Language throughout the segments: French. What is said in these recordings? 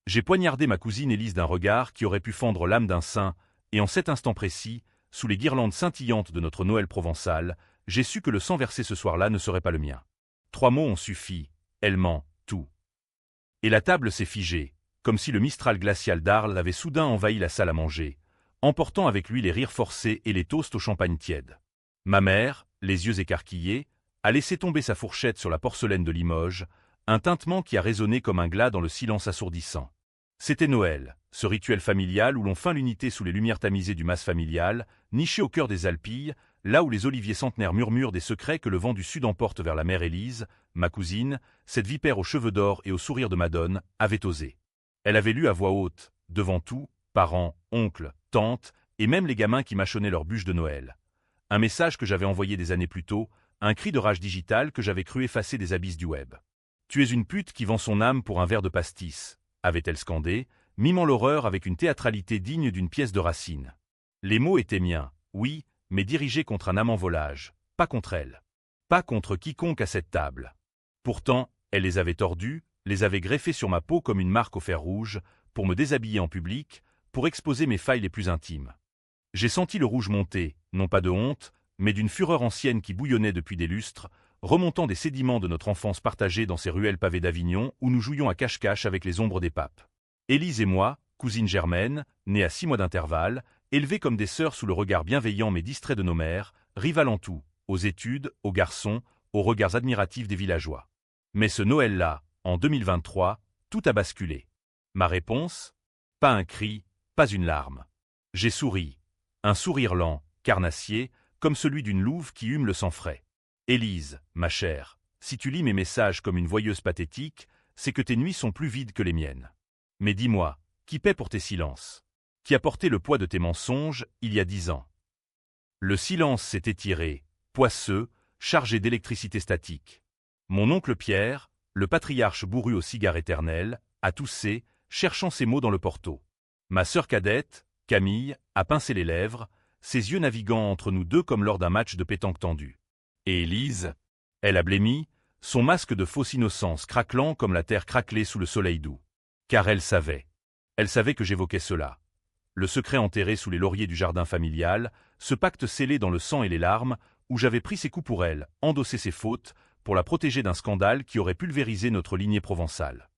J'ai poignardé ma cousine Élise d'un regard qui aurait pu fendre l'âme d'un saint, et en cet instant précis, sous les guirlandes scintillantes de notre Noël provençal, j'ai su que le sang versé ce soir-là ne serait pas le mien. 3 mots ont suffi, elle ment, tout. Et la table s'est figée, comme si le mistral glacial d'Arles avait soudain envahi la salle à manger, emportant avec lui les rires forcés et les toasts au champagne tiède. Ma mère, les yeux écarquillés, a laissé tomber sa fourchette sur la porcelaine de Limoges, un tintement qui a résonné comme un glas dans le silence assourdissant. C'était Noël, ce rituel familial où l'on feint l'unité sous les lumières tamisées du mas familial, niché au cœur des Alpilles, là où les oliviers centenaires murmurent des secrets que le vent du sud emporte vers la mère Élise, ma cousine, cette vipère aux cheveux d'or et au sourire de Madone, avait osé. Elle avait lu à voix haute, devant tout, parents, oncles, tantes, et même les gamins qui mâchonnaient leurs bûches de Noël. Un message que j'avais envoyé des années plus tôt, un cri de rage digitale que j'avais cru effacer des abysses du web. « Tu es une pute qui vend son âme pour un verre de pastis », avait-elle scandé, mimant l'horreur avec une théâtralité digne d'une pièce de Racine. Les mots étaient miens, oui, mais dirigés contre un amant volage, pas contre elle. Pas contre quiconque à cette table. Pourtant, elle les avait tordus, les avait greffés sur ma peau comme une marque au fer rouge, pour me déshabiller en public, pour exposer mes failles les plus intimes. J'ai senti le rouge monter, non pas de honte, mais d'une fureur ancienne qui bouillonnait depuis des lustres, remontant des sédiments de notre enfance partagée dans ces ruelles pavées d'Avignon où nous jouions à cache-cache avec les ombres des papes. Élise et moi, cousines germaines, nées à 6 mois d'intervalle, élevées comme des sœurs sous le regard bienveillant mais distrait de nos mères, rivales en tout, aux études, aux garçons, aux regards admiratifs des villageois. Mais ce Noël-là, en 2023, tout a basculé. Ma réponse ? Pas un cri, pas une larme. J'ai souri. Un sourire lent, carnassier, comme celui d'une louve qui hume le sang frais. Élise, ma chère, si tu lis mes messages comme une voyeuse pathétique, c'est que tes nuits sont plus vides que les miennes. Mais dis-moi, qui paie pour tes silences? Qui a porté le poids de tes mensonges il y a 10 ans? Le silence s'est étiré, poisseux, chargé d'électricité statique. Mon oncle Pierre, le patriarche bourru au cigare éternel, a toussé, cherchant ses mots dans le porto. Ma sœur cadette, Camille, a pincé les lèvres, ses yeux naviguant entre nous deux comme lors d'un match de pétanque tendu. Et Élise, elle a blêmi, son masque de fausse innocence craquelant comme la terre craquelée sous le soleil doux. Car elle savait. Elle savait que j'évoquais cela. Le secret enterré sous les lauriers du jardin familial, ce pacte scellé dans le sang et les larmes, où j'avais pris ses coups pour elle, endossé ses fautes, pour la protéger d'un scandale qui aurait pulvérisé notre lignée provençale.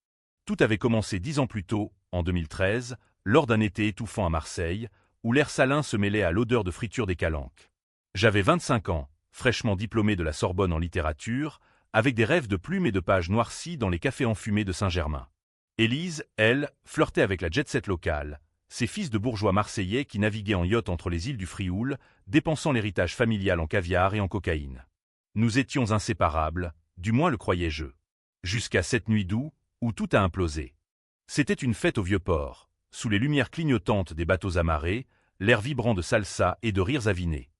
Tout avait commencé 10 ans plus tôt, en 2013, lors d'un été étouffant à Marseille, où l'air salin se mêlait à l'odeur de friture des calanques. J'avais 25 ans, fraîchement diplômé de la Sorbonne en littérature, avec des rêves de plumes et de pages noircies dans les cafés enfumés de Saint-Germain. Élise, elle, flirtait avec la jet-set locale, ces fils de bourgeois marseillais qui naviguaient en yacht entre les îles du Frioul, dépensant l'héritage familial en caviar et en cocaïne. Nous étions inséparables, du moins le croyais-je. Jusqu'à cette nuit d'août, où tout a implosé. C'était une fête au Vieux-Port, sous les lumières clignotantes des bateaux amarrés, l'air vibrant de salsa et de rires avinés.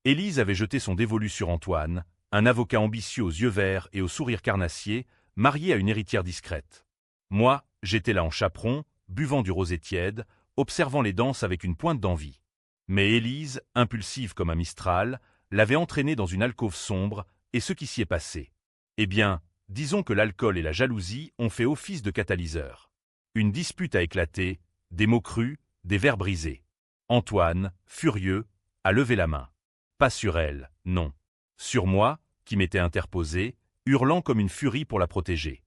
Élise avait jeté son dévolu sur Antoine, un avocat ambitieux aux yeux verts et au sourire carnassier, marié à une héritière discrète. Moi, j'étais là en chaperon, buvant du rosé tiède, observant les danses avec une pointe d'envie. Mais Élise, impulsive comme un mistral, l'avait entraîné dans une alcôve sombre, et ce qui s'y est passé. Eh bien, disons que l'alcool et la jalousie ont fait office de catalyseur. Une dispute a éclaté, des mots crus, des verres brisés. Antoine, furieux, a levé la main. Pas sur elle, non. Sur moi, qui m'étais interposé, hurlant comme une furie pour la protéger.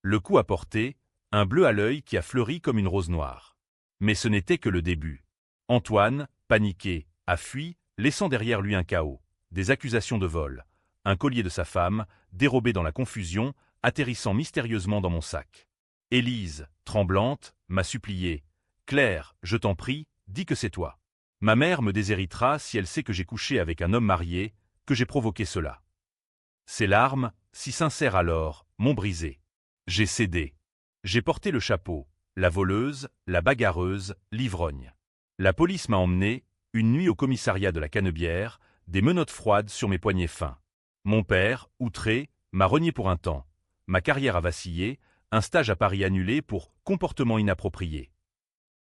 Le coup a porté, un bleu à l'œil qui a fleuri comme une rose noire. Mais ce n'était que le début. Antoine, paniqué, a fui, laissant derrière lui un chaos, des accusations de vol, un collier de sa femme, dérobé dans la confusion, atterrissant mystérieusement dans mon sac. Élise, tremblante, m'a supplié. « Claire, je t'en prie, dis que c'est toi. Ma mère me déshéritera si elle sait que j'ai couché avec un homme marié, que j'ai provoqué cela. » Ces larmes, si sincères alors, m'ont brisé. J'ai cédé. J'ai porté le chapeau, la voleuse, la bagarreuse, l'ivrogne. La police m'a emmené, une nuit au commissariat de la Canebière, des menottes froides sur mes poignets fins. Mon père, outré, m'a renié pour un temps. Ma carrière a vacillé, un stage à Paris annulé pour comportement inapproprié.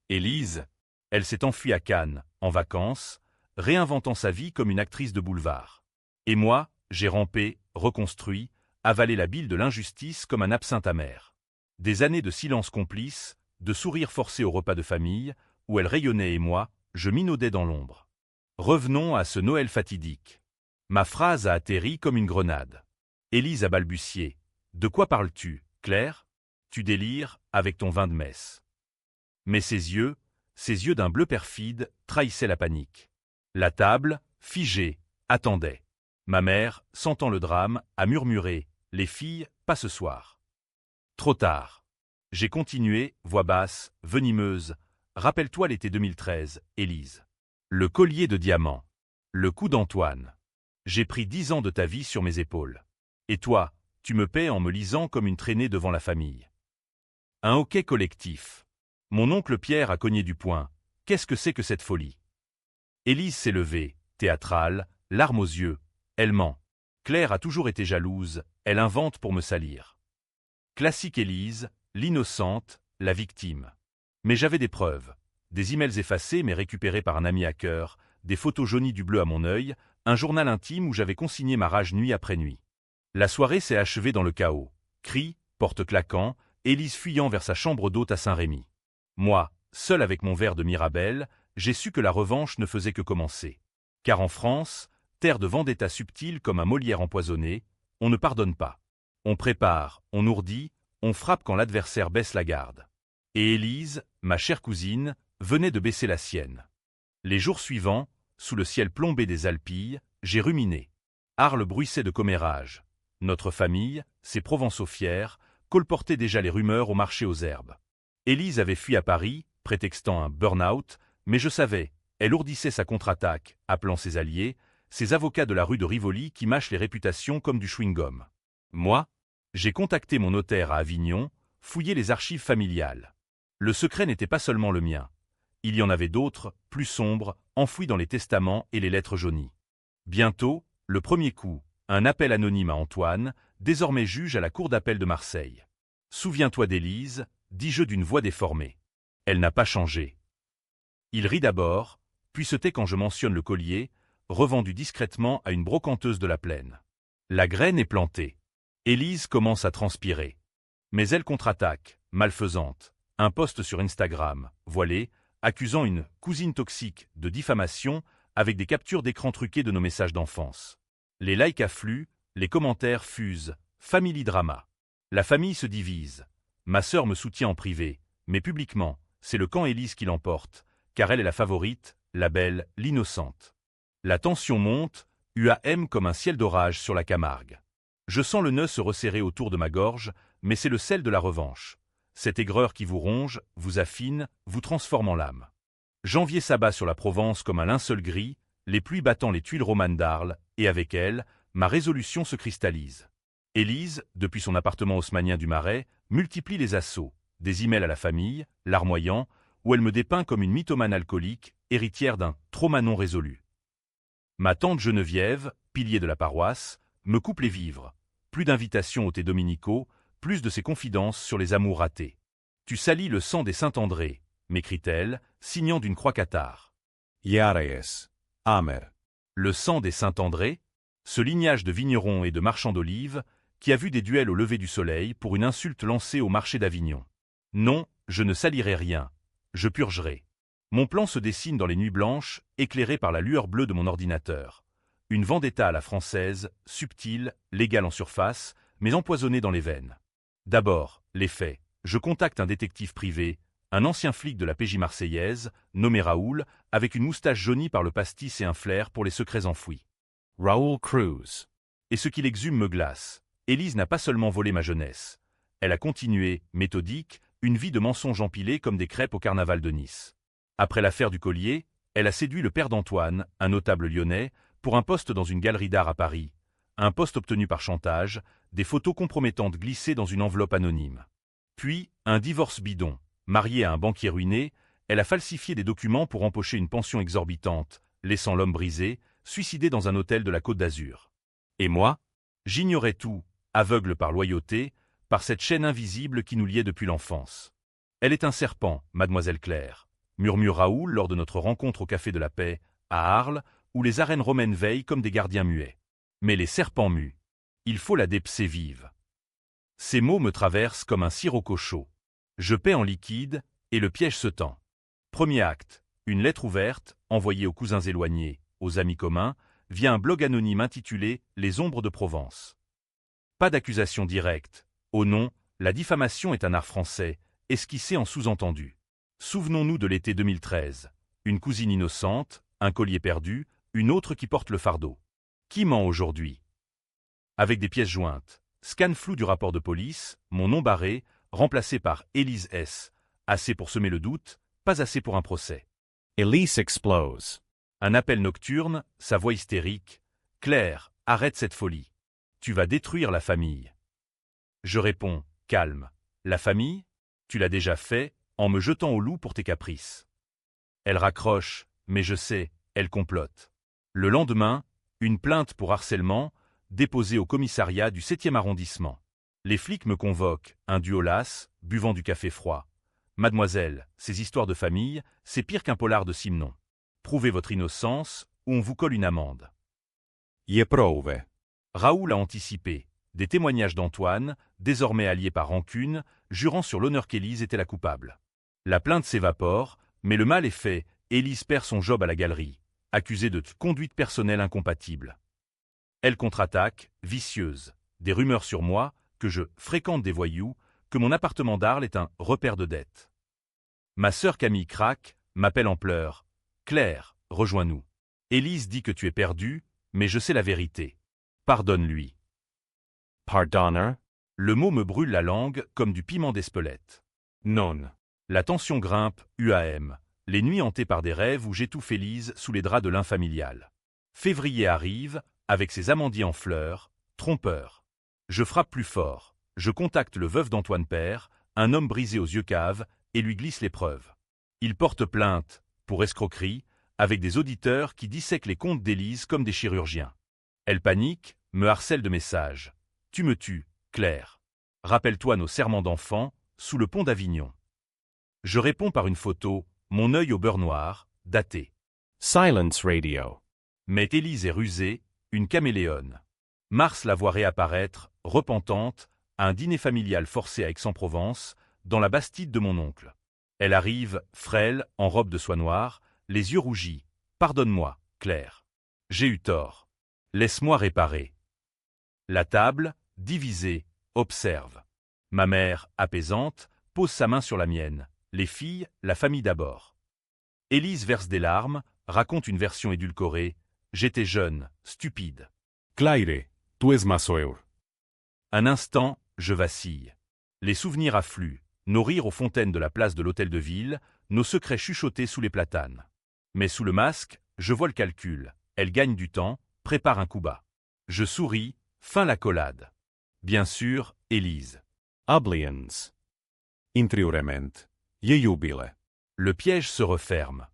Élise, elle s'est enfuie à Cannes, en vacances, réinventant sa vie comme une actrice de boulevard. Et moi, j'ai rampé, reconstruit, avalé la bile de l'injustice comme un absinthe amer. Des années de silence complice, de sourires forcés au repas de famille, où elle rayonnait et moi, je minaudais dans l'ombre. Revenons à ce Noël fatidique. Ma phrase a atterri comme une grenade. Élise a balbutié. De quoi parles-tu, Claire? Tu délires avec ton vin de messe. Mais ses yeux d'un bleu perfide, trahissaient la panique. La table, figée, attendait. Ma mère, sentant le drame, a murmuré « Les filles, pas ce soir ». Trop tard. J'ai continué, voix basse, venimeuse. Rappelle-toi l'été 2013, Élise. Le collier de diamants. Le coup d'Antoine. J'ai pris 10 ans de ta vie sur mes épaules. Et toi, tu me paies en me lisant comme une traînée devant la famille. Un hoquet collectif. Mon oncle Pierre a cogné du poing. Qu'est-ce que c'est que cette folie? Élise s'est levée, théâtrale, larmes aux yeux. Elle ment. Claire a toujours été jalouse, elle invente pour me salir. Classique Élise, l'innocente, la victime. Mais j'avais des preuves. Des emails effacés mais récupérés par un ami hacker, des photos jaunies du bleu à mon œil, un journal intime où j'avais consigné ma rage nuit après nuit. La soirée s'est achevée dans le chaos. Cris, porte claquant, Élise fuyant vers sa chambre d'hôte à Saint-Rémy. Moi, seul avec mon verre de Mirabelle, j'ai su que la revanche ne faisait que commencer. Car en France, terre de vendetta subtile comme un Molière empoisonné, on ne pardonne pas. On prépare, on ourdit, on frappe quand l'adversaire baisse la garde. Et Élise, ma chère cousine, venait de baisser la sienne. Les jours suivants, sous le ciel plombé des Alpilles, j'ai ruminé. Arles bruissait de commérage. Notre famille, ses Provençaux fiers, colportaient déjà les rumeurs au marché aux herbes. Élise avait fui à Paris, prétextant un burn-out, mais je savais, elle ourdissait sa contre-attaque, appelant ses alliés, ces avocats de la rue de Rivoli qui mâchent les réputations comme du chewing-gum. Moi, j'ai contacté mon notaire à Avignon, fouillé les archives familiales. Le secret n'était pas seulement le mien. Il y en avait d'autres, plus sombres, enfouis dans les testaments et les lettres jaunies. Bientôt, le premier coup, un appel anonyme à Antoine, désormais juge à la cour d'appel de Marseille. Souviens-toi d'Élise, dis-je d'une voix déformée. Elle n'a pas changé. Il rit d'abord, puis se tait quand je mentionne le collier, revendu discrètement à une brocanteuse de la plaine. La graine est plantée. Élise commence à transpirer. Mais elle contre-attaque, malfaisante. Un post sur Instagram, voilé, accusant une cousine toxique de diffamation avec des captures d'écran truquées de nos messages d'enfance. Les likes affluent, les commentaires fusent. Family drama. La famille se divise. Ma sœur me soutient en privé, mais publiquement, c'est le camp Élise qui l'emporte, car elle est la favorite, la belle, l'innocente. La tension monte, UAM comme un ciel d'orage sur la Camargue. Je sens le nœud se resserrer autour de ma gorge, mais c'est le sel de la revanche. Cette aigreur qui vous ronge, vous affine, vous transforme en lame. Janvier s'abat sur la Provence comme un linceul gris, les pluies battant les tuiles romanes d'Arles, et avec elles, ma résolution se cristallise. Élise, depuis son appartement haussmannien du Marais, multiplie les assauts, des emails à la famille, larmoyant, où elle me dépeint comme une mythomane alcoolique, héritière d'un trauma non résolu. Ma tante Geneviève, pilier de la paroisse, me coupe les vivres. Plus d'invitations aux thés dominicaux, plus de ses confidences sur les amours ratés. Tu salis le sang des Saint-André, m'écrit-elle, signant d'une croix cathare. Yarees. Amer. Le sang des Saint-André, ce lignage de vignerons et de marchands d'olives, qui a vu des duels au lever du soleil pour une insulte lancée au marché d'Avignon. Non, je ne salirai rien. Je purgerai. Mon plan se dessine dans les nuits blanches, éclairé par la lueur bleue de mon ordinateur. Une vendetta à la française, subtile, légale en surface, mais empoisonnée dans les veines. D'abord, les faits. Je contacte un détective privé, un ancien flic de la PJ marseillaise, nommé Raoul, avec une moustache jaunie par le pastis et un flair pour les secrets enfouis. Raoul Cruz. Et ce qu'il exhume me glace. Élise n'a pas seulement volé ma jeunesse. Elle a continué, méthodique, une vie de mensonges empilés comme des crêpes au carnaval de Nice. Après l'affaire du collier, elle a séduit le père d'Antoine, un notable lyonnais, pour un poste dans une galerie d'art à Paris. Un poste obtenu par chantage, des photos compromettantes glissées dans une enveloppe anonyme. Puis, un divorce bidon. Mariée à un banquier ruiné, elle a falsifié des documents pour empocher une pension exorbitante, laissant l'homme brisé, suicidé dans un hôtel de la Côte d'Azur. Et moi, j'ignorais tout, aveugle par loyauté, par cette chaîne invisible qui nous liait depuis l'enfance. Elle est un serpent, mademoiselle Claire, murmure Raoul lors de notre rencontre au Café de la Paix, à Arles, où les arènes romaines veillent comme des gardiens muets. Mais les serpents muent. Il faut la dépecer vive. Ces mots me traversent comme un sirocco chaud. Je paie en liquide, et le piège se tend. Premier acte, une lettre ouverte, envoyée aux cousins éloignés, aux amis communs, via un blog anonyme intitulé « Les ombres de Provence ». Pas d'accusation directe. Au nom, la diffamation est un art français, esquissé en sous-entendu. Souvenons-nous de l'été 2013. Une cousine innocente, un collier perdu, une autre qui porte le fardeau. Qui ment aujourd'hui? Avec des pièces jointes. Scan flou du rapport de police, mon nom barré, remplacé par Élise S. Assez pour semer le doute, pas assez pour un procès. Elise explodes. Un appel nocturne, sa voix hystérique. « Claire, arrête cette folie. Tu vas détruire la famille. » Je réponds, calme. « La famille? Tu l'as déjà fait, en me jetant au loup pour tes caprices. » Elle raccroche, mais je sais, elle complote. Le lendemain, une plainte pour harcèlement, déposée au commissariat du 7e arrondissement. Les flics me convoquent, un duo las, buvant du café froid. « Mademoiselle, ces histoires de famille, c'est pire qu'un polar de Simon. Prouvez votre innocence, ou on vous colle une amende. » Je prouve. Raoul a anticipé. Des témoignages d'Antoine, désormais allié par rancune, jurant sur l'honneur qu'Élise était la coupable. La plainte s'évapore, mais le mal est fait, Élise perd son job à la galerie, accusée de conduite personnelle incompatible. Elle contre-attaque, vicieuse. Des rumeurs sur moi, que je fréquente des voyous, que mon appartement d'Arles est un repère de dettes. Ma sœur Camille craque, m'appelle en pleurs. « Claire, rejoins-nous. Élise dit que tu es perdue, mais je sais la vérité. Pardonne-lui. » Pardonner? Le mot me brûle la langue comme du piment d'Espelette. Non. La tension grimpe, UAM. Les nuits hantées par des rêves où j'étouffe Élise sous les draps de l'infamilial. Février arrive, avec ses amandiers en fleurs, trompeur. Je frappe plus fort. Je contacte le veuf d'Antoine Père, un homme brisé aux yeux caves, et lui glisse les preuves. Il porte plainte, pour escroquerie, avec des auditeurs qui dissèquent les comptes d'Élise comme des chirurgiens. Elle panique, me harcèle de messages. « Tu me tues, Claire. Rappelle-toi nos serments d'enfants, sous le pont d'Avignon. » Je réponds par une photo, mon œil au beurre noir, daté. Silence radio. Mais Élise est rusée, une caméléone. Mars la voit réapparaître, repentante, à un dîner familial forcé à Aix-en-Provence, dans la bastide de mon oncle. Elle arrive, frêle, en robe de soie noire, les yeux rougis. « Pardonne-moi, Claire. J'ai eu tort. Laisse-moi réparer. » La table, divisée, observe. Ma mère, apaisante, pose sa main sur la mienne. Les filles, la famille d'abord. Élise verse des larmes, raconte une version édulcorée. « J'étais jeune, stupide. » Claire, tu es ma sœur. Un instant, je vacille. Les souvenirs affluent, nos rires aux fontaines de la place de l'Hôtel de Ville, nos secrets chuchotés sous les platanes. Mais sous le masque, je vois le calcul. Elle gagne du temps, prépare un coup bas. Je souris, fin l'accolade. Bien sûr, Élise. Obliens. Intriurement. Je jubile. Le piège se referme.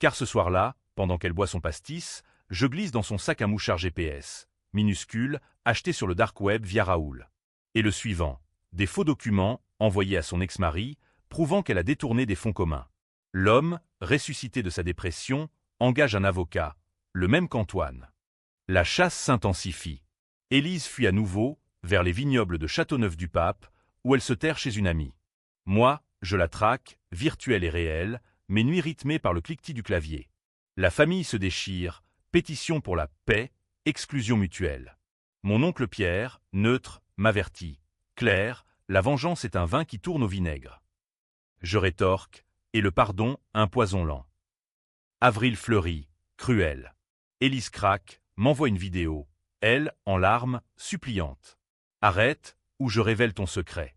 Car ce soir-là, pendant qu'elle boit son pastis, je glisse dans son sac un mouchard GPS, minuscule, acheté sur le dark web via Raoul. Et le suivant, des faux documents envoyés à son ex-mari, prouvant qu'elle a détourné des fonds communs. L'homme, ressuscité de sa dépression, engage un avocat, le même qu'Antoine. La chasse s'intensifie. Élise fuit à nouveau, vers les vignobles de Châteauneuf-du-Pape, où elle se terre chez une amie. Moi, je la traque, virtuelle et réelle, mes nuits rythmées par le cliquetis du clavier. La famille se déchire, pétition pour la paix, exclusion mutuelle. Mon oncle Pierre, neutre, m'avertit. « Claire, la vengeance est un vin qui tourne au vinaigre. » Je rétorque, et le pardon, un poison lent. Avril fleurit, cruel. Élise craque, m'envoie une vidéo. Elle, en larmes, suppliante. « Arrête, ou je révèle ton secret. »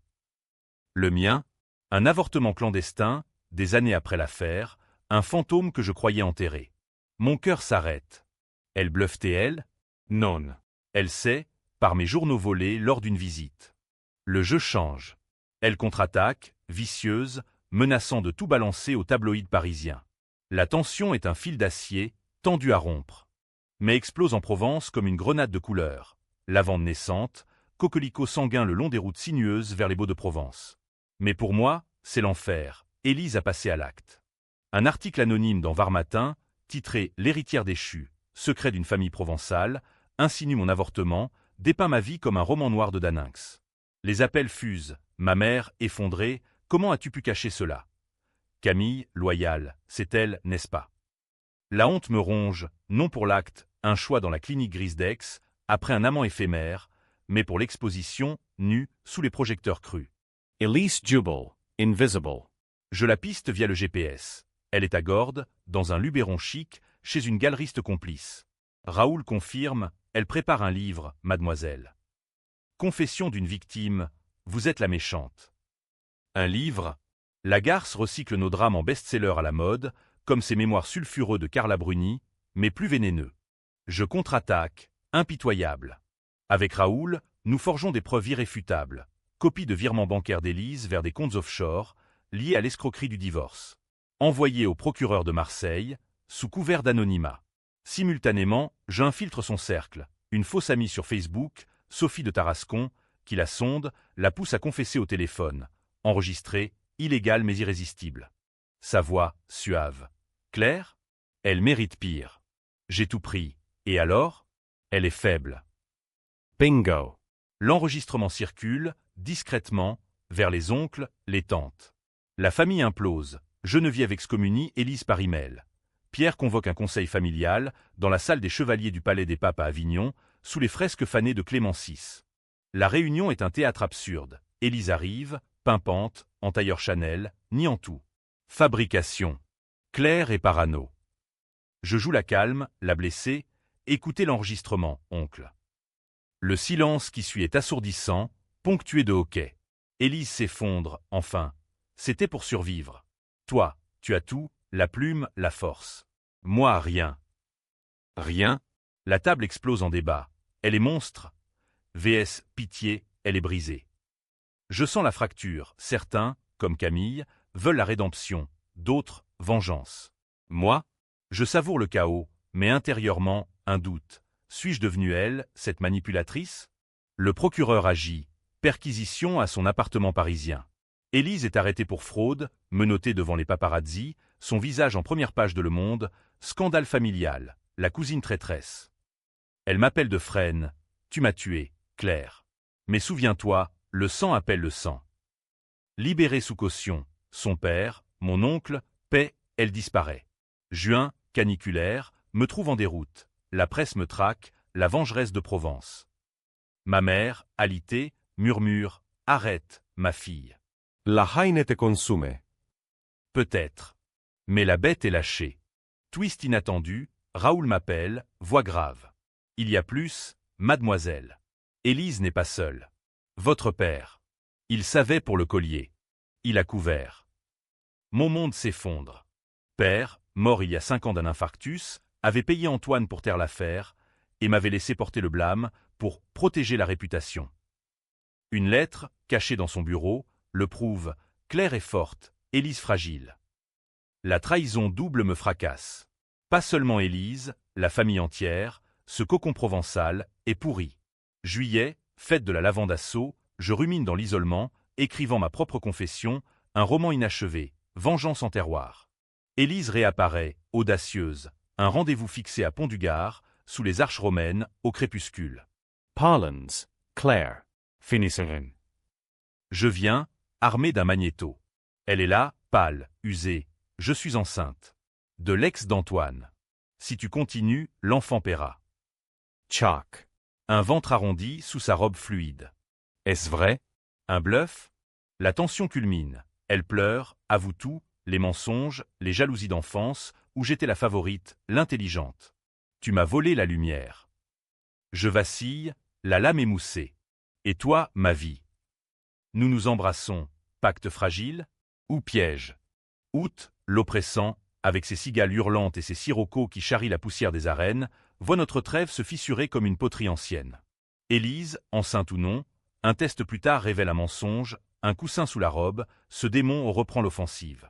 Le mien, un avortement clandestin, des années après l'affaire, un fantôme que je croyais enterré. Mon cœur s'arrête. Elle bluffe-t-elle elle? Non. Elle sait, par mes journaux volés lors d'une visite. Le jeu change. Elle contre-attaque, vicieuse, menaçant de tout balancer au tabloïd parisien. La tension est un fil d'acier, tendu à rompre. Mais explose en Provence comme une grenade de couleur. Lavande naissante, coquelicot sanguin le long des routes sinueuses vers les Baux-de-Provence. Mais pour moi, c'est l'enfer. Élise a passé à l'acte. Un article anonyme dans Var Matin, titré « L'héritière déchue, secret d'une famille provençale », insinue mon avortement, dépeint ma vie comme un roman noir de Daninx. Les appels fusent, ma mère, effondrée, Comment as-tu pu cacher cela? Camille, loyale, c'est elle, n'est-ce pas? La honte me ronge, non pour l'acte, un choix dans la clinique grise d'Aix, après un amant éphémère, mais pour l'exposition, nue, sous les projecteurs crus. Elise Jubal, invisible. Je la piste via le GPS. Elle est à Gordes, dans un Luberon chic, chez une galeriste complice. Raoul confirme, elle prépare un livre, mademoiselle. Confession d'une victime, vous êtes la méchante. Un livre? La Garce recycle nos drames en best-seller à la mode, comme ses mémoires sulfureux de Carla Bruni, mais plus vénéneux. Je contre-attaque, impitoyable. Avec Raoul, nous forgeons des preuves irréfutables. Copie de virements bancaires d'Élise vers des comptes offshore, liés à l'escroquerie du divorce. Envoyé au procureur de Marseille, sous couvert d'anonymat. Simultanément, j'infiltre son cercle. Une fausse amie sur Facebook, Sophie de Tarascon, qui la sonde, la pousse à confesser au téléphone. Enregistrée, illégale mais irrésistible. Sa voix, suave. Claire? Elle mérite pire. J'ai tout pris. Et alors? Elle est faible. Bingo. L'enregistrement circule, discrètement, vers les oncles, les tantes. La famille implose. Geneviève excommunie Élise par email. Pierre convoque un conseil familial dans la salle des chevaliers du Palais des Papes à Avignon, sous les fresques fanées de Clément VI. La réunion est un théâtre absurde. Élise arrive, pimpante, en tailleur Chanel, ni en tout. Fabrication. Claire et parano. Je joue la calme, la blessée. Écoutez l'enregistrement, oncle. Le silence qui suit est assourdissant, ponctué de hoquets. Élise s'effondre, enfin. C'était pour survivre. Toi, tu as tout, la plume, la force. Moi, rien. Rien? La table explose en débat. Elle est monstre. VS, pitié, elle est brisée. Je sens la fracture. Certains, comme Camille, veulent la rédemption. D'autres, vengeance. Moi, je savoure le chaos, mais intérieurement, un doute. Suis-je devenue elle, cette manipulatrice? Le procureur agit. Perquisition à son appartement parisien. Élise est arrêtée pour fraude, menottée devant les paparazzis, son visage en première page de Le Monde, scandale familial, la cousine traîtresse. Elle m'appelle de Fresnes. Tu m'as tué, Claire. Mais souviens-toi, le sang appelle le sang. Libérée sous caution, son père, mon oncle, paix, elle disparaît. Juin, caniculaire, me trouve en déroute. La presse me traque, la vengeresse de Provence. Ma mère, alitée, murmure, arrête, ma fille. La haine te consume. Peut-être. Mais la bête est lâchée. Twist inattendu, Raoul m'appelle, voix grave. Il y a plus, mademoiselle. Élise n'est pas seule. Votre père. Il savait pour le collier. Il a couvert. Mon monde s'effondre. Père, mort il y a 5 ans d'un infarctus, avait payé Antoine pour taire l'affaire et m'avait laissé porter le blâme pour protéger la réputation. Une lettre, cachée dans son bureau, le prouve, Claire est forte, Élise fragile. La trahison double me fracasse. Pas seulement Élise, la famille entière, ce cocon provençal est pourri. Juillet, fête de la lavande à Sceaux, je rumine dans l'isolement, écrivant ma propre confession, un roman inachevé, vengeance en terroir. Élise réapparaît, audacieuse, un rendez-vous fixé à Pont-du-Gard, sous les arches romaines, au crépuscule. Parlance, Claire, finisseren. Je viens, armé d'un magnéto. Elle est là, pâle, usée. Je suis enceinte. De l'ex d'Antoine. Si tu continues, l'enfant paiera. Chalk. Un ventre arrondi sous sa robe fluide. Est-ce vrai? Un bluff? La tension culmine. Elle pleure, avoue tout, les mensonges, les jalousies d'enfance, où j'étais la favorite, l'intelligente. Tu m'as volé la lumière. Je vacille, la lame émoussée. Et toi, ma vie. Nous nous embrassons, pacte fragile ou piège? Août, l'oppressant, avec ses cigales hurlantes et ses siroccos qui charrient la poussière des arènes, voit notre trêve se fissurer comme une poterie ancienne. Élise, enceinte ou non, un test plus tard révèle un mensonge, un coussin sous la robe, ce démon reprend l'offensive.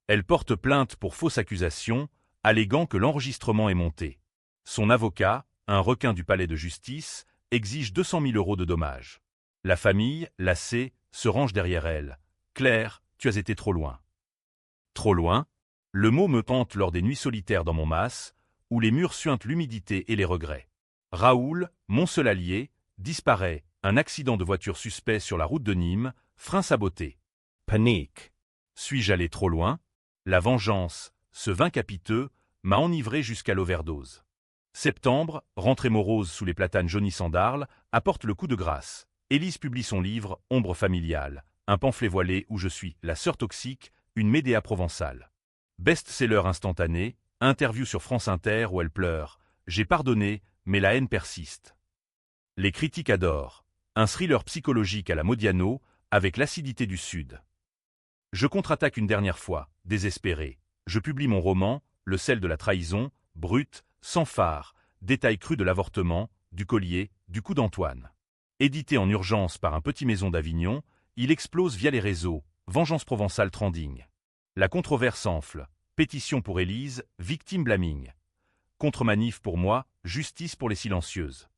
Elle porte plainte pour fausse accusation, alléguant que l'enregistrement est monté. Son avocat, un requin du palais de justice, exige 200 000 € de dommages. La famille, lassée, se range derrière elle. Claire, tu as été trop loin. Trop loin? Le mot me hante lors des nuits solitaires dans mon mas, où les murs suintent l'humidité et les regrets. Raoul, mon seul allié, disparaît, un accident de voiture suspect sur la route de Nîmes, frein saboté. Panique. Suis-je allé trop loin? La vengeance, ce vin capiteux, m'a enivré jusqu'à l'overdose. Septembre, rentrée morose sous les platanes jaunissants d'Arles, apporte le coup de grâce. Élise publie son livre « Ombre familiale », un pamphlet voilé où je suis la sœur toxique, une médéa provençale. Best-seller instantané, interview sur France Inter où elle pleure. J'ai pardonné, mais la haine persiste. Les critiques adorent. Un thriller psychologique à la Modiano, avec l'acidité du Sud. Je contre-attaque une dernière fois, désespéré. Je publie mon roman, Le sel de la trahison, brut, sans phare, détail cru de l'avortement, du collier, du coup d'Antoine. Édité en urgence par un petit maison d'Avignon, il explose via les réseaux, Vengeance provençale trending. La controverse enfle, pétition pour Élise, victime blaming. Contre-manif pour moi, justice pour les silencieuses.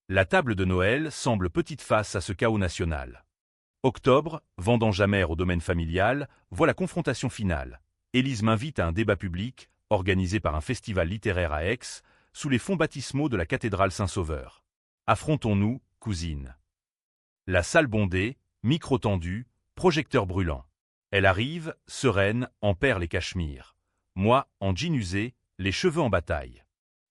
La table de Noël semble petite face à ce chaos national. Octobre, vendange amère au domaine familial, voit la confrontation finale. Élise m'invite à un débat public, organisé par un festival littéraire à Aix, sous les fonds baptismaux de la cathédrale Saint-Sauveur. Affrontons-nous, cousine. La salle bondée, micro tendu, projecteur brûlant. Elle arrive, sereine, en perles et cachemire. Moi, en jean usé, les cheveux en bataille.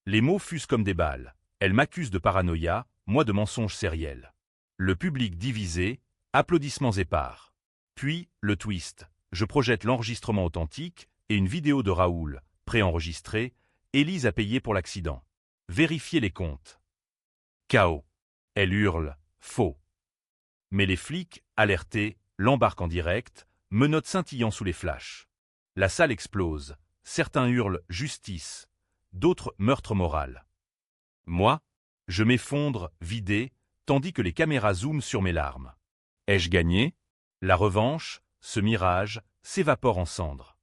Les mots fusent comme des balles. Elle m'accuse de paranoïa, moi de mensonges sériels. Le public divisé, applaudissements épars. Puis, le twist. Je projette l'enregistrement authentique et une vidéo de Raoul, préenregistrée. Élise a payé pour l'accident. Vérifiez les comptes. Chaos. Elle hurle, faux. Mais les flics, alertés, l'embarquent en direct, menottes scintillant sous les flashs. La salle explose. Certains hurlent « justice », d'autres « meurtre moral ». Moi, je m'effondre, vidé, tandis que les caméras zooment sur mes larmes. Ai-je gagné? La revanche, ce mirage, s'évapore en cendres.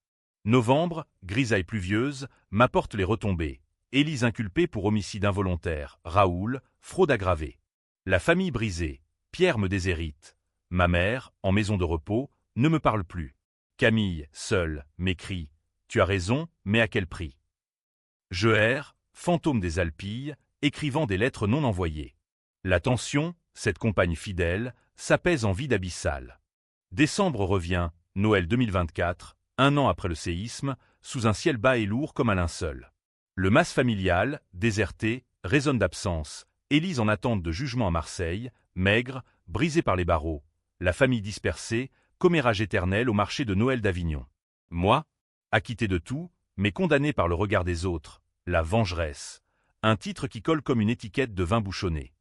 Novembre, grisaille pluvieuse, m'apporte les retombées. Élise inculpée pour homicide involontaire, Raoul, fraude aggravée. La famille brisée, Pierre me déshérite. Ma mère, en maison de repos, ne me parle plus. Camille, seule, m'écrit « Tu as raison, mais à quel prix ?» Je erre, fantôme des Alpilles, écrivant des lettres non envoyées. La tension, cette compagne fidèle, s'apaise en vide abyssal. Décembre revient, Noël 2024, un an après le séisme, sous un ciel bas et lourd comme un linceul. Le mas familial, déserté, résonne d'absence. Élise en attente de jugement à Marseille, maigre, brisée par les barreaux. La famille dispersée, commérage éternel au marché de Noël d'Avignon. Moi, acquitté de tout, mais condamné par le regard des autres, la vengeresse. Un titre qui colle comme une étiquette de vin bouchonné.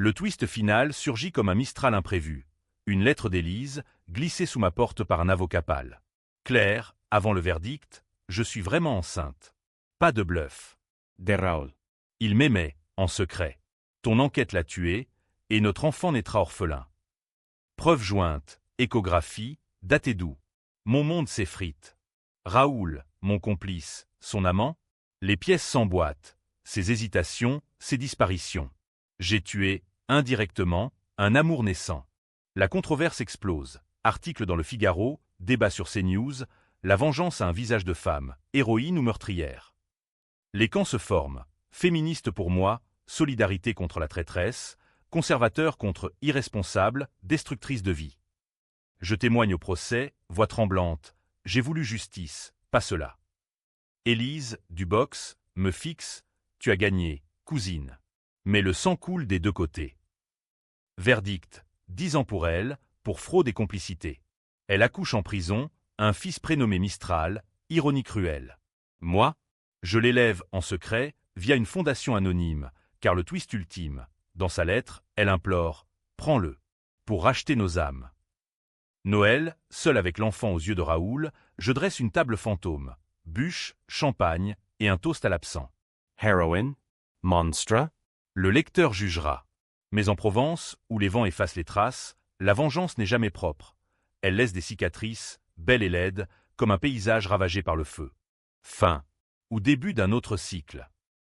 Le twist final surgit comme un Mistral imprévu. Une lettre d'Élise, glissée sous ma porte par un avocat pâle. Claire, avant le verdict, je suis vraiment enceinte. Pas de bluff. De Raoul. Il m'aimait, en secret. Ton enquête l'a tué, et notre enfant naîtra orphelin. Preuve jointe, échographie, daté d'où? Mon monde s'effrite. Raoul, mon complice, son amant? Les pièces s'emboîtent, ses hésitations, ses disparitions. J'ai tué, indirectement, un amour naissant. La controverse explose. Article dans le Figaro, débat sur CNews, la vengeance a un visage de femme, héroïne ou meurtrière. Les camps se forment. Féministe pour moi, solidarité contre la traîtresse, conservateur contre irresponsable, destructrice de vie. Je témoigne au procès, voix tremblante. J'ai voulu justice, pas cela. Élise, du box, me fixe. Tu as gagné, cousine. Mais le sang coule des deux côtés. Verdict, 10 ans pour elle, pour fraude et complicité. Elle accouche en prison, un fils prénommé Mistral, ironie cruelle. Moi, je l'élève en secret via une fondation anonyme, car le twist ultime, dans sa lettre, elle implore « Prends-le, pour racheter nos âmes ». Noël, seul avec l'enfant aux yeux de Raoul, je dresse une table fantôme, bûche, champagne et un toast à l'absent. Heroine. Monstre. Le lecteur jugera. Mais en Provence, où les vents effacent les traces, la vengeance n'est jamais propre. Elle laisse des cicatrices, belles et laides, comme un paysage ravagé par le feu. Fin. Ou début d'un autre cycle.